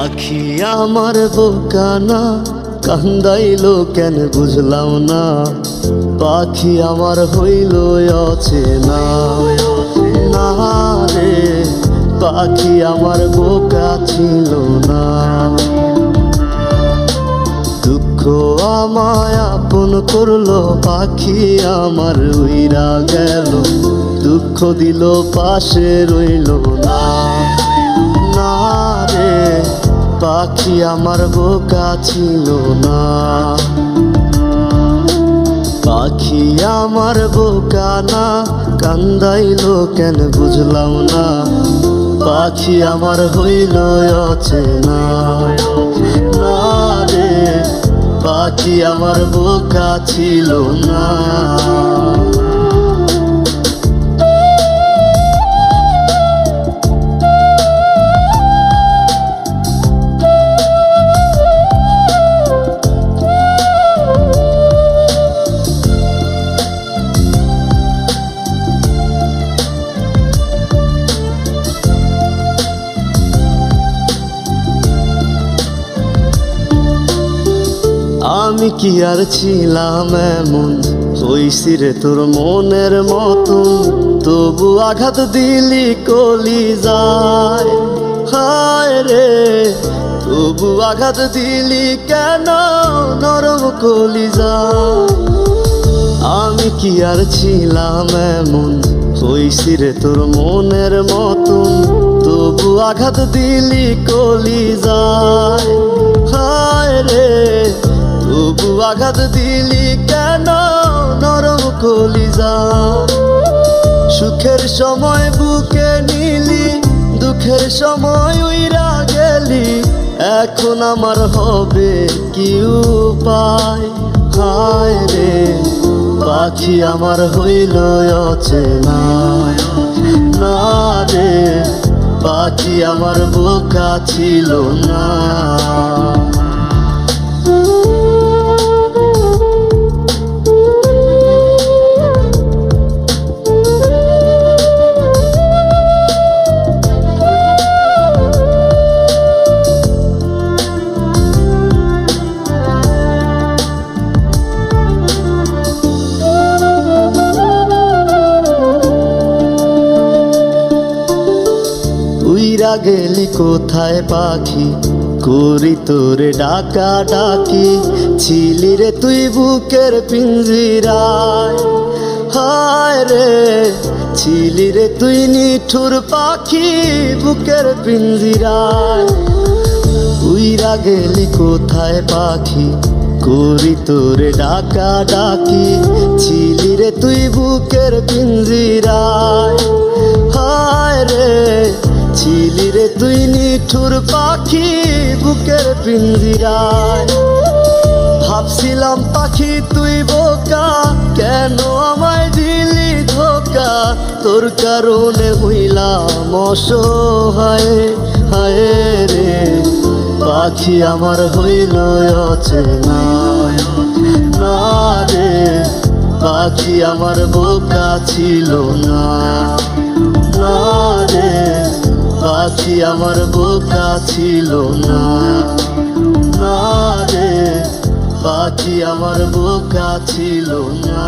পাখি আমার বোকানা কান্দাইলো কেন বুঝলাম না। পাখি আমার হইল অচেনা না রে, পাখি আমার বোকা ছিল না। দুঃখ আমায় আপন করলো, পাখি আমার উইরা গেল। দুঃখ দিল পাশে রইল না না রে, পাখি আমার বোকা ছিল না। পাখি আমার বোকা না কান্দাইলো কেন বুঝলাম না। পাখি আমার হইল অচেনা না রে, পাখি আমার বোকা ছিল না। আমি কি আর ছিলাম এমন, হইছি রে তোর মনের মতন। তবু আঘাত দিলি কলিজায়, হায় রে তবু আঘাত দিলি কেন নরম কলিজায়। আমি কি আর ছিলাম এমন, হইছি রে তোর মনের মতন। তবু আঘাত দিলি কলিজায়, হায় রে তবু আঘাত দিলি কেন নরম কলিজায়। সুখের সময় বুকে নিলি, দুঃখের সময় উইরা গেলি। এখন আমার হবে কি উপায়, হায় রে পাখি আমার হইল অচেনা না রে, পাখি আমার বোকা ছিল না। উইরা গেলি কোথায় পাখি, করি তোরে ডাকা ডাকি। ছিলি রে তুই বুকের পিঞ্জিরায়, হায় রে ছিলি রে তুই নিঠুর পাখি বুকের পিঞ্জিরায়। উইরা গেলি কোথায় পাখি, করি তোরে ডাকা ডাকি। ছিলি রে তুই বুকের পিঞ্জিরায়, হায় রে ছিলি রে তুই নিঠুর পাখি বুকের পিঞ্জিরায়। ভাবছিলাম পাখি তুই বোকা, কেন আমায় দিলি ধোকা। তোর কারণে হইলাম অসহায়, হায় রে পাখি আমার হইল অচেনা না রে, পাখি আমার বোকা ছিল না না রে, পাখি আমার বোকা ছিল না না রে, পাখি আমার বোকা ছিল না।